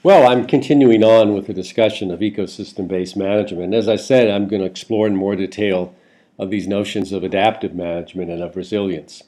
Well, I'm continuing on with the discussion of ecosystem-based management. As I said, I'm going to explore in more detail of these notions of adaptive management and of resilience.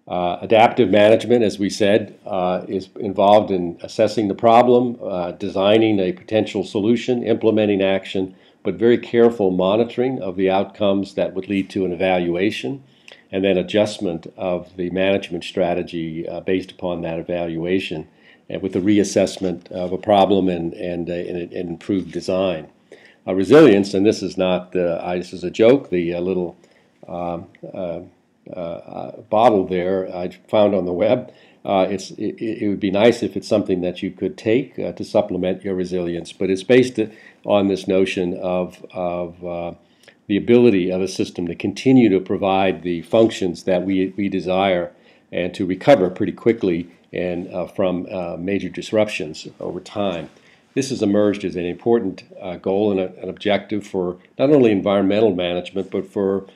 Adaptive management, as we said, is involved in assessing the problem, designing a potential solution, implementing action, but very careful monitoring of the outcomes that would lead to an evaluation, and then adjustment of the management strategy based upon that evaluation, and with a reassessment of a problem and improved design. Resilience, and this is not this is a joke. The little bottle there I found on the web. It would be nice if it's something that you could take to supplement your resilience, but it's based on this notion of the ability of a system to continue to provide the functions that we desire and to recover pretty quickly and from major disruptions over time. This has emerged as an important goal and an objective for not only environmental management, but for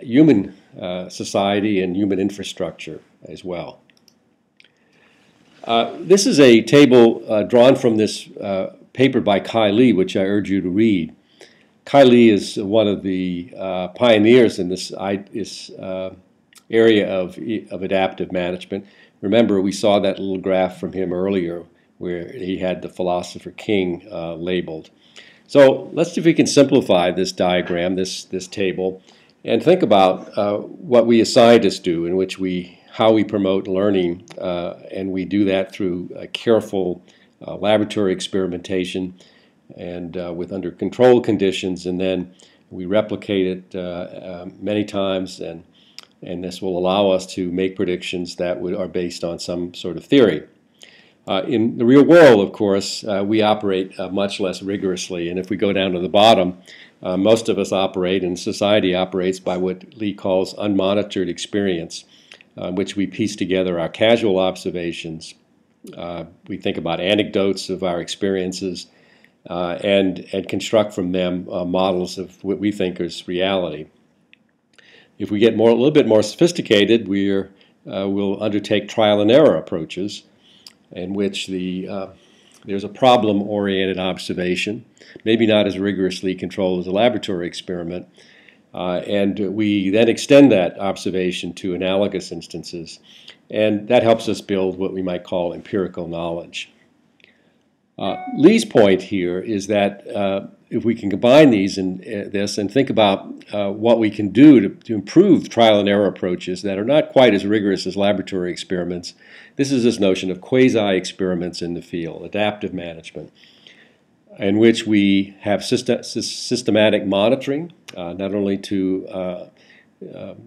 human society and human infrastructure as well. This is a table drawn from this paper by Kai Lee, which I urge you to read. Kai Lee is one of the pioneers in this area of adaptive management. Remember, we saw that little graph from him earlier where he had the philosopher King labeled. So let's see if we can simplify this diagram, this table, and think about what we as scientists do, in which how we promote learning, and we do that through careful laboratory experimentation and with under controlled conditions, and then we replicate it many times, and this will allow us to make predictions that are based on some sort of theory. In the real world, of course, we operate much less rigorously, and if we go down to the bottom, most of us operate, and society operates, by what Lee calls unmonitored experience, which we piece together our casual observations. We think about anecdotes of our experiences and construct from them models of what we think is reality. If we get a little bit more sophisticated, we'll undertake trial and error approaches, in which there's a problem-oriented observation, maybe not as rigorously controlled as a laboratory experiment, and we then extend that observation to analogous instances, and that helps us build what we might call empirical knowledge. Lee's point here is that if we can combine these and think about what we can do to improve trial and error approaches that are not quite as rigorous as laboratory experiments, this is this notion of quasi-experiments in the field, adaptive management, in which we have systematic monitoring, not only to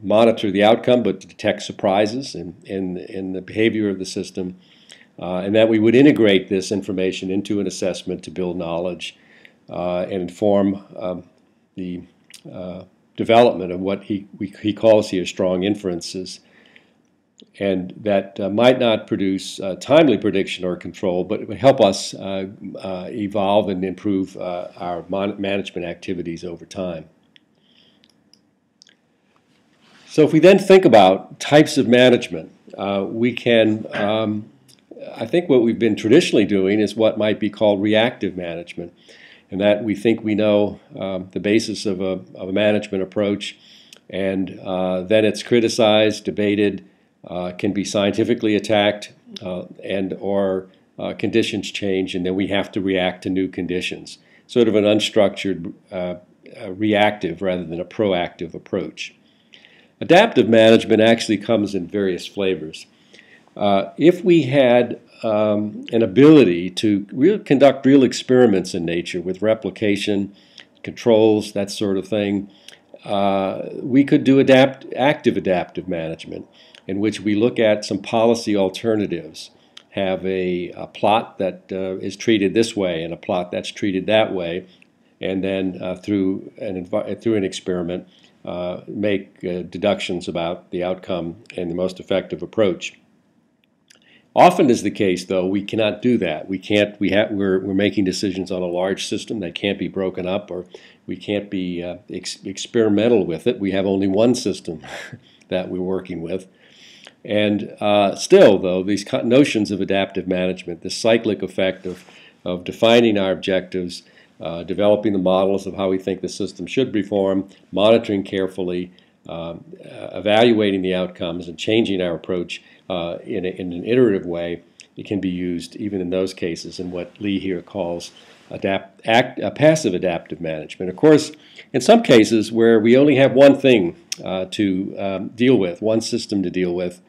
monitor the outcome, but to detect surprises in the behavior of the system, and that we would integrate this information into an assessment to build knowledge and inform the development of what he calls here strong inferences, and that might not produce timely prediction or control, but it would help us evolve and improve our management activities over time. So if we then think about types of management, we can I think what we've been traditionally doing is what might be called reactive management, and that we think we know the basis of a management approach, and then it's criticized, debated, can be scientifically attacked, or conditions change, and then we have to react to new conditions. Sort of an unstructured reactive rather than a proactive approach. Adaptive management actually comes in various flavors. If we had an ability to conduct real experiments in nature with replication, controls, that sort of thing, we could do active adaptive management, in which we look at some policy alternatives, have a plot that is treated this way and a plot that's treated that way, and then through an experiment make deductions about the outcome and the most effective approach. Often is the case, though, we cannot do that. We're making decisions on a large system that can't be broken up, or we can't be experimental with it. We have only one system that we're working with. And still, though, these notions of adaptive management, the cyclic effect of defining our objectives, developing the models of how we think the system should perform, monitoring carefully, evaluating the outcomes, and changing our approach in an iterative way, it can be used even in those cases in what Lee here calls passive adaptive management. Of course, in some cases where we only have one thing to deal with, one system to deal with,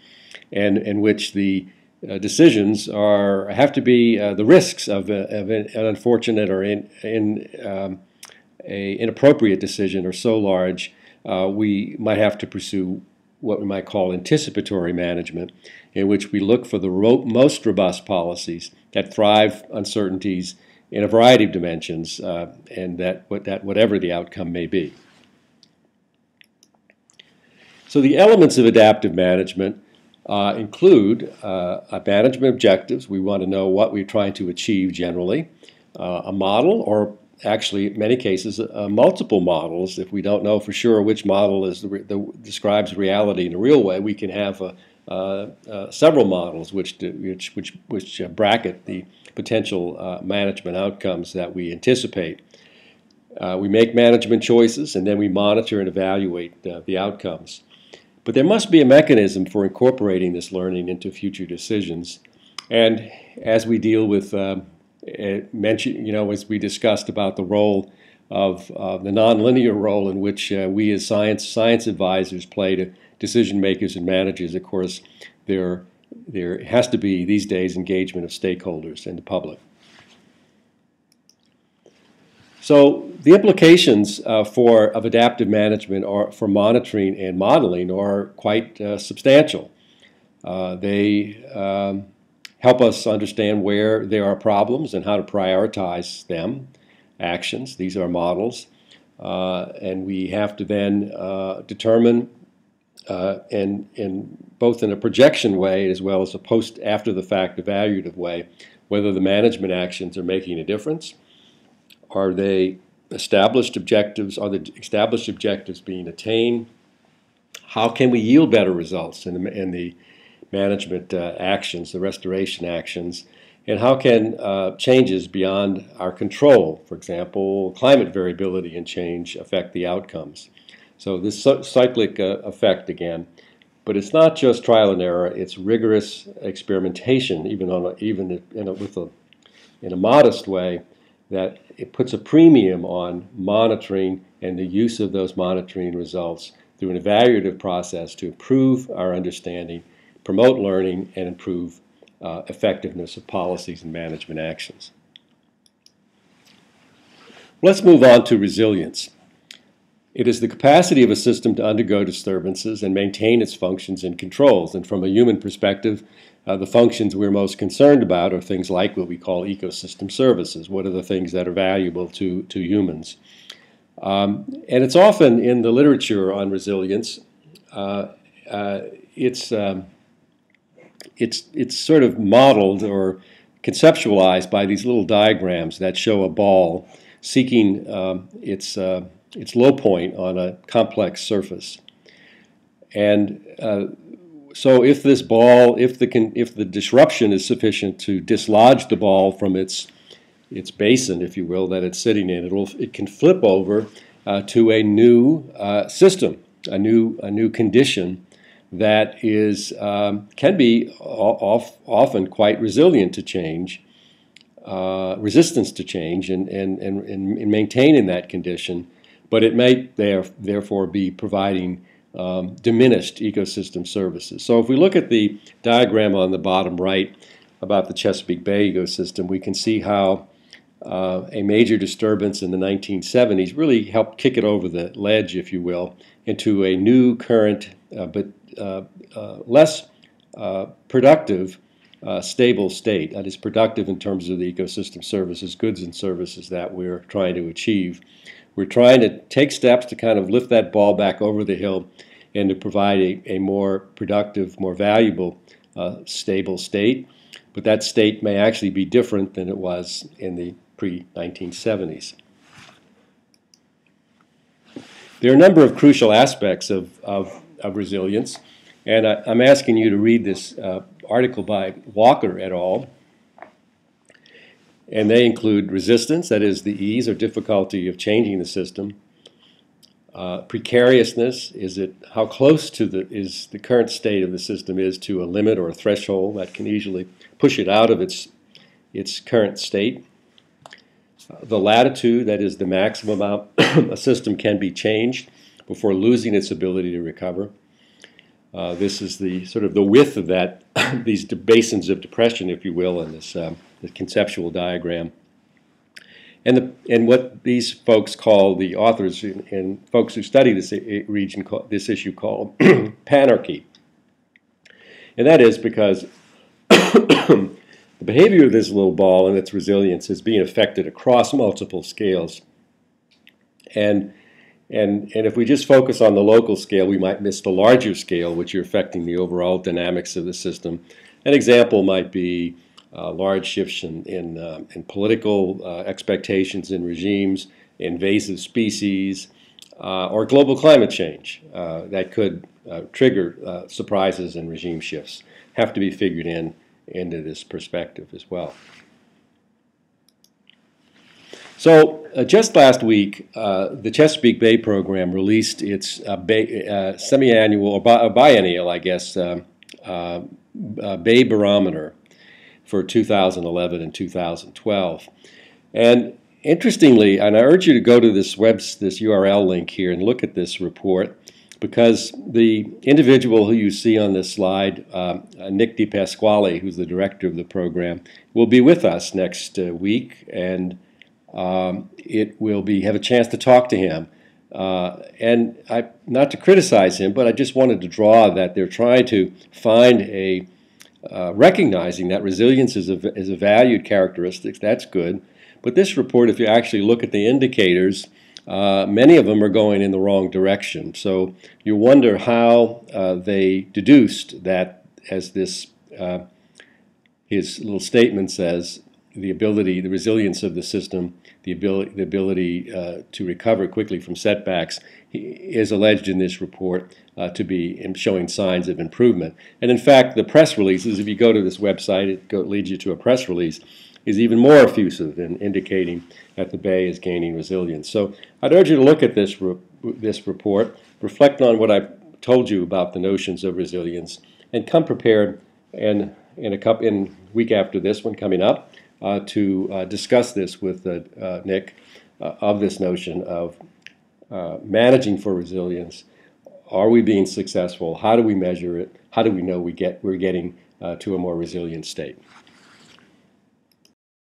and in which the decisions have to be the risks of an unfortunate or an inappropriate decision are so large, we might have to pursue what we might call anticipatory management, in which we look for the most robust policies that thrive uncertainties in a variety of dimensions, and that whatever the outcome may be. So the elements of adaptive management include management objectives. We want to know what we're trying to achieve generally, a model, or actually in many cases multiple models. If we don't know for sure which model describes reality in a real way, we can have several models which bracket the potential management outcomes that we anticipate. We make management choices, and then we monitor and evaluate the outcomes. But there must be a mechanism for incorporating this learning into future decisions. And as we deal with, as we discussed about the role of the nonlinear role in which we as science advisors play to decision makers and managers, of course, there has to be these days engagement of stakeholders and the public. So the implications of adaptive management for monitoring and modeling are quite substantial. They help us understand where there are problems and how to prioritize them, actions. These are models. And we have to then determine, both in a projection way as well as a after-the-fact evaluative way, whether the management actions are making a difference. Are they established objectives? Are the established objectives being attained? How can we yield better results in the management actions, the restoration actions? And how can changes beyond our control, for example, climate variability and change, affect the outcomes? So this cyclic effect again. But it's not just trial and error, it's rigorous experimentation, even in a modest way, that it puts a premium on monitoring and the use of those monitoring results through an evaluative process to improve our understanding, promote learning, and improve effectiveness of policies and management actions. Let's move on to resilience. It is the capacity of a system to undergo disturbances and maintain its functions and controls. And from a human perspective, the functions we're most concerned about are things like what we call ecosystem services. What are the things that are valuable to humans? And it's often in the literature on resilience, it's sort of modeled or conceptualized by these little diagrams that show a ball seeking its low point on a complex surface. And so if this ball, if the disruption is sufficient to dislodge the ball from its basin, if you will, that it's sitting in, it can flip over to a new system, a new condition that can be often quite resilient to change, resistance to change, and maintaining that condition. But it may therefore be providing diminished ecosystem services. So if we look at the diagram on the bottom right about the Chesapeake Bay ecosystem, we can see how a major disturbance in the 1970s really helped kick it over the ledge, if you will, into a new, current, but less productive, stable state. That is productive in terms of the ecosystem services, goods and services that we're trying to achieve. We're trying to take steps to kind of lift that ball back over the hill and to provide a more productive, more valuable, stable state. But that state may actually be different than it was in the pre-1970s. There are a number of crucial aspects of resilience. And I'm asking you to read this article by Walker et al. And they include resistance, that is the ease or difficulty of changing the system. Precariousness, how close to the current state of the system is to a limit or a threshold that can easily push it out of its current state. The latitude, that is the maximum amount a system can be changed before losing its ability to recover. This is the sort of the width of that these basins of depression, if you will, in this conceptual diagram. And what these folks call, the authors and folks who study this this issue call panarchy. And that is because the behavior of this little ball and its resilience is being affected across multiple scales. And if we just focus on the local scale, we might miss the larger scale, which are affecting the overall dynamics of the system. An example might be large shifts in political expectations in regimes, invasive species, or global climate change that could trigger surprises and regime shifts. Have to be figured into this perspective as well. So just last week, the Chesapeake Bay program released its semi-annual or biennial, I guess, Bay Barometer for 2011 and 2012. And interestingly, and I urge you to go to this URL link here and look at this report, because the individual who you see on this slide, Nick DePasquale, who's the director of the program, will be with us next week, and it will have a chance to talk to him. And not to criticize him, but I just wanted to draw that they're trying to find recognizing that resilience is a valued characteristic. That's good. But this report, if you actually look at the indicators, many of them are going in the wrong direction. So you wonder how they deduced that, as his little statement says, the resilience of the system, the ability to recover quickly from setbacks is alleged in this report to be showing signs of improvement. And in fact, the press releases, if you go to this website, it leads you to a press release, is even more effusive in indicating that the Bay is gaining resilience. So I'd urge you to look at this report, reflect on what I've told you about the notions of resilience, and come prepared in week after this one coming up to discuss this with Nick of this notion of managing for resilience. Are we being successful? How do we measure it? How do we know we're getting to a more resilient state?